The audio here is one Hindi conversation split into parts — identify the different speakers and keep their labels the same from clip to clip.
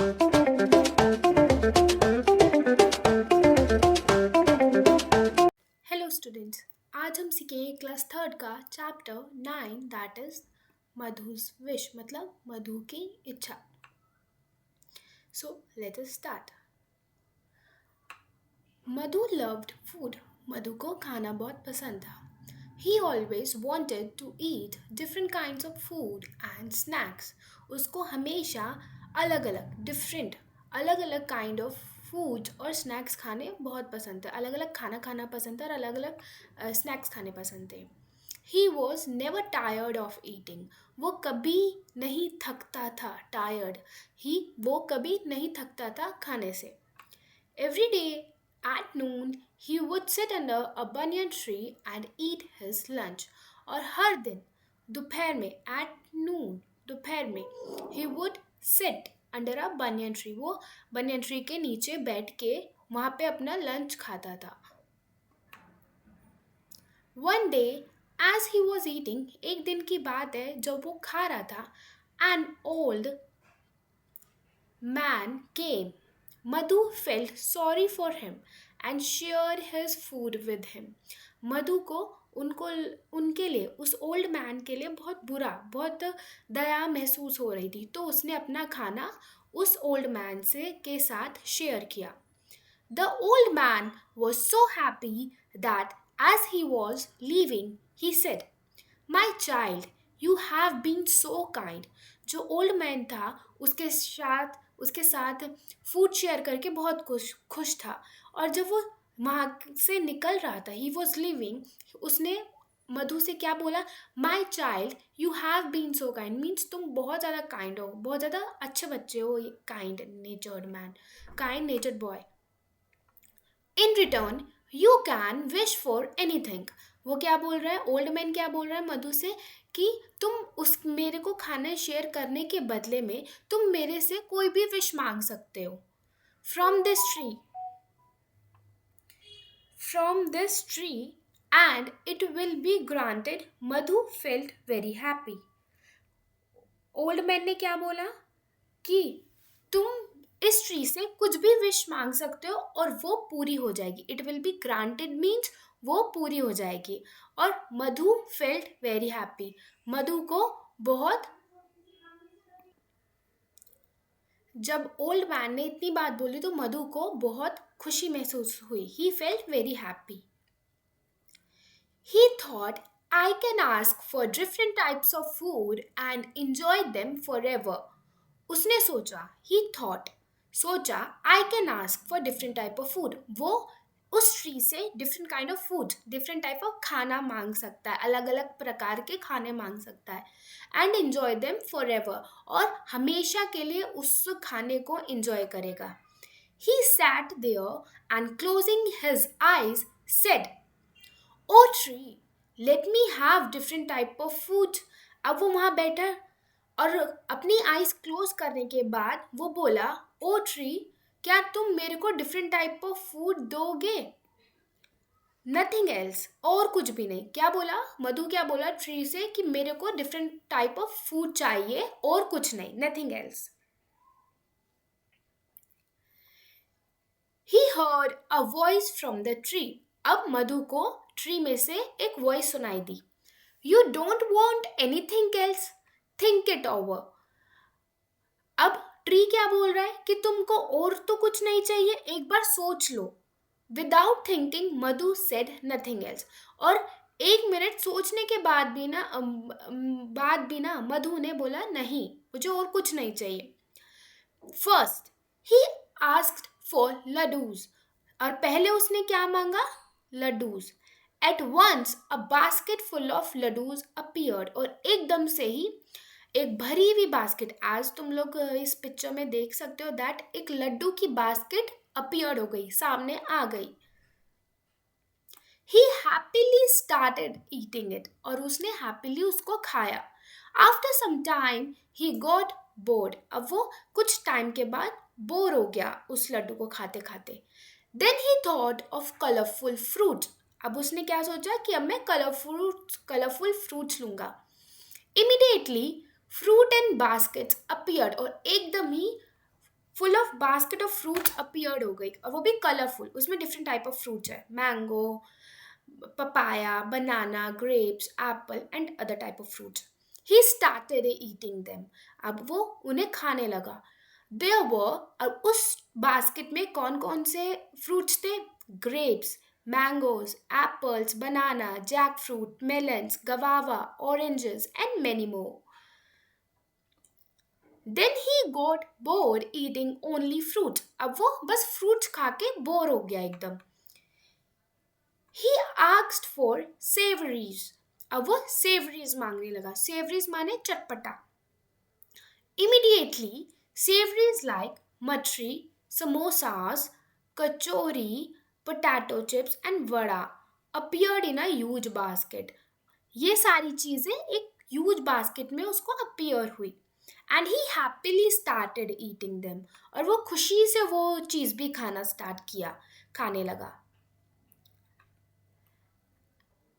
Speaker 1: Hello students. आज हम सीखेंगे क्लास थर्ड का चैप्टर 9 दैट इज मधु's विश मतलब मधु की इच्छा। So let us start. Madhu loved food. Madhu को खाना बहुत पसंद था। He always wanted to eat different kinds of food and snacks. उसको हमेशा अलग अलग काइंड ऑफ फूड और स्नैक्स खाने बहुत पसंद थे। अलग अलग खाना खाना पसंद था और अलग अलग स्नैक्स खाने पसंद थे। He was never tired of eating. वो कभी नहीं थकता था। टायर्ड ही वो कभी नहीं थकता था खाने से। Every day at noon, he would sit under a banyan tree and eat his lunch. और हर दिन दोपहर में at noon दोपहर में he would sit under a banyan tree, वो banyan tree के नीचे बैठ के वहाँ पे अपना लंच खाता था। One day, as he was eating, एक दिन की बात है जब वो खा रहा था, an old man came. Madhu felt sorry for him and shared his food with him. मधु को उनको उनके लिए उस ओल्ड मैन के लिए बहुत दया महसूस हो रही थी, तो उसने अपना खाना उस ओल्ड मैन से के साथ शेयर किया। The old man was so happy that as he was leaving, he said, My child, you have been so kind. जो ओल्ड मैन था उसके साथ फूड शेयर करके बहुत खुश था। और जब वो वहाँ से निकल रहा था, ही वॉज लिविंग, उसने मधु से क्या बोला? My child you have been so kind, means तुम बहुत ज़्यादा काइंड हो, बहुत ज़्यादा अच्छे बच्चे हो, kind नेचर्ड man, kind नेचर्ड boy. In return you can wish for anything. वो क्या बोल रहा है? ओल्ड मैन क्या बोल रहा है मधु से कि तुम उस मेरे को खाना शेयर करने के बदले में तुम मेरे से कोई भी विश मांग सकते हो। From this tree from this tree and it will be granted. Madhu felt very happy. Old man ने क्या बोला कि तुम इस ट्री से कुछ भी विश मांग सकते हो और वो पूरी हो जाएगी। It will be granted means वो पूरी हो जाएगी। और मधु फेल्ट वेरी हैप्पी। मधु को बहुत जब ओल्ड मैन ने इतनी बात बोली तो मधु को बहुत खुशी महसूस हुई। He felt very happy. He thought, I can ask for different types of food and enjoy them forever. उसने सोचा, he thought, सोचा, I can ask for different type of food. वो उस ट्री से different kind of food, different type of खाना मांग सकता है, अलग अलग प्रकार के खाने मांग सकता है, and enjoy them forever, और हमेशा के लिए उस खाने को enjoy करेगा। He sat there and closing his eyes said, o tree let me have different type of food. अब वो वहाँ बैठा और अपनी आईज क्लोज करने के बाद वो बोला, ओ ट्री क्या तुम मेरे को डिफरेंट टाइप ऑफ फूड दोगे? नथिंग एल्स, और कुछ भी नहीं। क्या बोला मधु? क्या बोला ट्री से कि मेरे को डिफरेंट टाइप ऑफ फूड चाहिए और कुछ नहीं, nothing else. He heard a voice from the tree. अब मधु को ट्री में से एक वॉइस सुनाई दी। You don't want anything else, think it over. अब ट्री क्या बोल रहा है कि तुमको और तो कुछ नहीं चाहिए, एक बार सोच लो। विदाउट थिंकिंग मधु सेड नथिंग एल्स। और 1 मिनट सोचने के बाद भी ना मधु ने बोला, नहीं मुझे और कुछ नहीं चाहिए। फर्स्ट ही आस्क्ड फॉर लड्डूज। और पहले उसने क्या मांगा? Laddoos. At once a basket full of laddoos appeared. और एकदम से ही एक भरी हुई बास्केट, आज तुम लोग इस पिक्चर में देख सकते हो दैट एक लड्डू की बास्केट अपीयर्ड हो गई, सामने आ गई। He happily started eating it. और उसने हैप्पीली उसको खाया। After some time he got bored. अब वो कुछ टाइम के बाद बोर हो गया उस लड्डू को खाते खाते। Then he thought of colourful fruit. अब उसने क्या सोचा कि अब मैं कलरफुल फ्रूट्स लूंगा। Immediately fruit and baskets appeared. और एकदम ही full of basket of fruits appeared हो गई, और वो भी कलरफुल। उसमें डिफरेंट टाइप ऑफ फ्रूट्स है, mango, papaya, banana, grapes, apple and other type of fruits. He started eating them. अब वो उन्हें खाने लगा. There were, और उस बास्केट में कौन कौन से फ्रूट्स थे? Grapes, mangoes, apples, banana, jackfruit, melons, guava, oranges and many more. Then he got bored eating only fruits. अब वो बस फ्रूट्स खा के बोर हो गया एकदम. He asked for savories. अब वो savories मांगने लगा. Savories माने चटपटा. Immediately, savories like matri, samosas, kachori, potato chips and vada appeared in a huge basket. ये सारी चीजें एक huge basket में उसको appear हुई. And he happily started eating them. और वो खुशी से वो चीज भी खाना start किया, खाने लगा.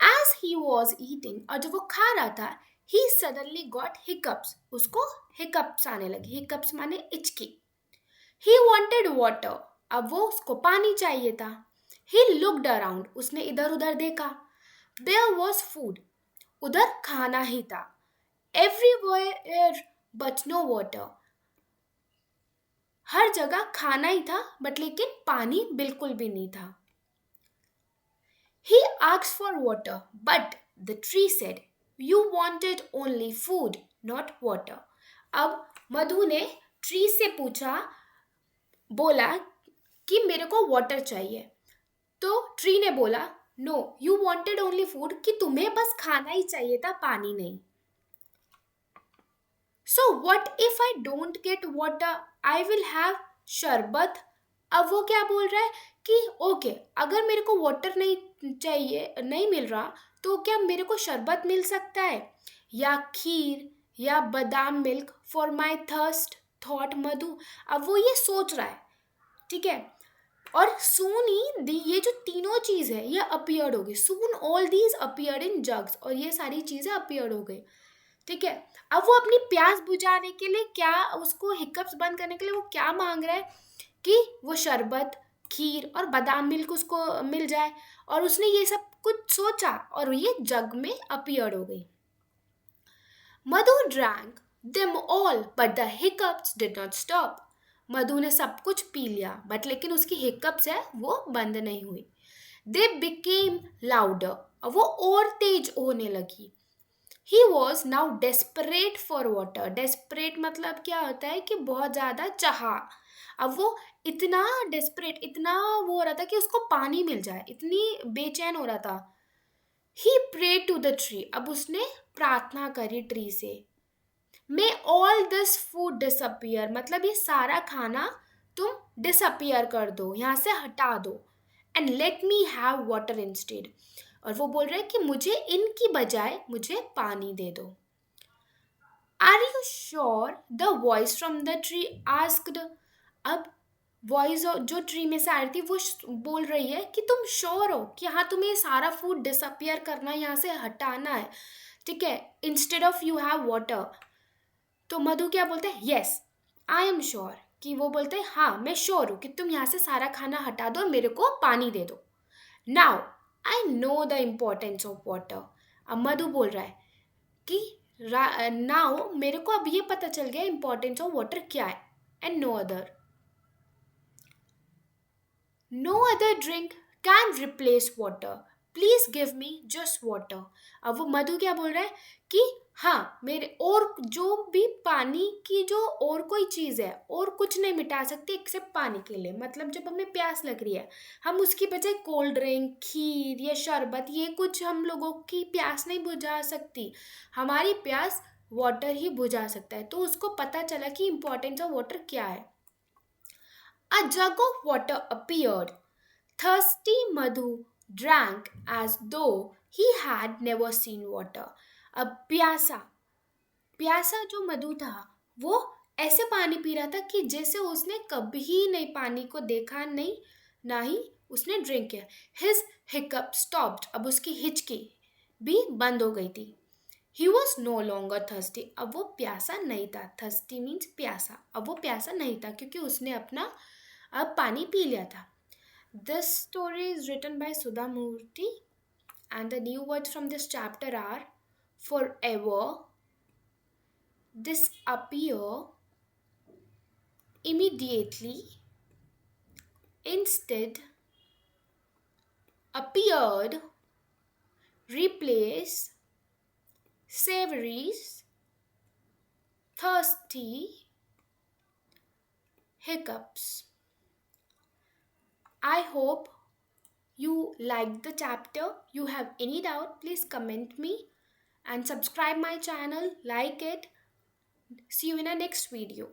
Speaker 1: As he was eating, और जब वो खा रहा था, he suddenly got hiccups. उसको hiccups आने लगे. Hiccups माने इचकी. He wanted water. अब वो उसको पानी चाहिए था. He looked around. उसने इधर उधर देखा. There was food. उधर खाना ही था. Everywhere but no water. हर जगह खाना ही था, बट लेकिन पानी बिल्कुल भी नहीं था. He asked for water, but the tree said, "You wanted only food, not water." अब मधु ने ट्री से पूछा, बोला कि मेरे को वाटर चाहिए. तो ट्री ने बोला, "No, you wanted only food," कि तुम्हें बस खाना ही चाहिए था, पानी नहीं. So what if I don't get water? I will have शरबत. अब वो क्या बोल रहा है कि ओके, अगर मेरे को वाटर नहीं चाहिए, नहीं मिल रहा, तो क्या मेरे को शरबत मिल सकता है, या खीर, या badam milk for my thirst, thought Madhu. अब वो ये सोच रहा है, ठीक है. और सून ही ये जो तीनों चीज़ है ये अपीयर्ड हो गई. सून all these appeared in jugs, और ये सारी चीज़ें अपीयर्ड हो गई, ठीक है. अब वो अपनी प्यास बुझाने के लिए क्या, उसको हिकअप्स बंद करने के लिए वो क्या मांग रहा है कि वो शरबत, खीर और बादाम मिल्क उसको मिल जाए. और उसने ये सब कुछ सोचा और ये जग में अपीयर्ड हो गई. मधु drank them all, but the hiccups did not stop. मधु ने सब कुछ पी लिया, बट लेकिन उसकी हिकअप्स है वो बंद नहीं हुई. They became louder. अब वो और तेज होने लगी. He was now desperate for water. Desperate मतलब क्या होता है कि बहुत ज़्यादा चाहा. अब वो इतना desperate, इतना वो हो रहा था कि उसको पानी मिल जाए, इतनी बेचैन हो रहा था. He prayed to the tree. अब उसने प्रार्थना करी ट्री से. May all this food disappear. मतलब ये सारा खाना तुम disappear कर दो, यहाँ से हटा दो. And let me have water instead. और वो बोल रहे हैं कि मुझे इनकी बजाय मुझे पानी दे दो. Are you sure? The voice from the tree asked. अब वॉइस जो ट्री में से आ रही थी वो बोल रही है कि तुम श्योर हो कि हाँ तुम्हें सारा फूड डिसअपियर करना है, यहाँ से हटाना है, ठीक है, instead of you have water. तो मधु क्या बोलते हैं? Yes I am sure. कि वो बोलते हैं हाँ मैं श्योर हूँ कि तुम यहाँ से सारा खाना हटा दो और मेरे को पानी दे दो. Now I know the importance of water. अब मधु बोल रहा है कि नाउ मेरे को अब ये पता चल गया इम्पोर्टेंस ऑफ वाटर क्या है. And no other drink can replace water. Please give me just water. अब वो मधु क्या बोल रहा है कि हाँ मेरे और जो भी पानी की जो और कोई चीज़ है और कुछ नहीं मिटा सकती एक्सेप्ट पानी के लिए. मतलब जब हमें प्यास लग रही है, हम उसकी बजाय कोल्ड ड्रिंक, खीर या शरबत, ये कुछ हम लोगों की प्यास नहीं बुझा सकती. हमारी प्यास वाटर ही बुझा सकता है. तो उसको पता चला कि इम्पोर्टेंस ऑफ वाटर क्या है. A jug of water appeared. Thirsty Madhu drank as though he had never seen water. अब प्यासा जो मधु था वो ऐसे पानी पी रहा था कि जैसे उसने कभी नहीं पानी को देखा, नहीं ना ही उसने ड्रिंक किया. His hiccup stopped. अब उसकी हिचकी भी बंद हो गई थी. He was no longer thirsty. अब वो प्यासा नहीं था. Thirsty means प्यासा. अब वो प्यासा नहीं था क्योंकि उसने अपना अब पानी पी लिया था. This story is written by Sudha Murthy, and the new words from this chapter are forever, disappear, immediately, instead, appeared, replace, savories, thirsty, hiccups. I hope you liked the chapter. You have any doubt, please comment me and subscribe my channel, like it. See you in our next video.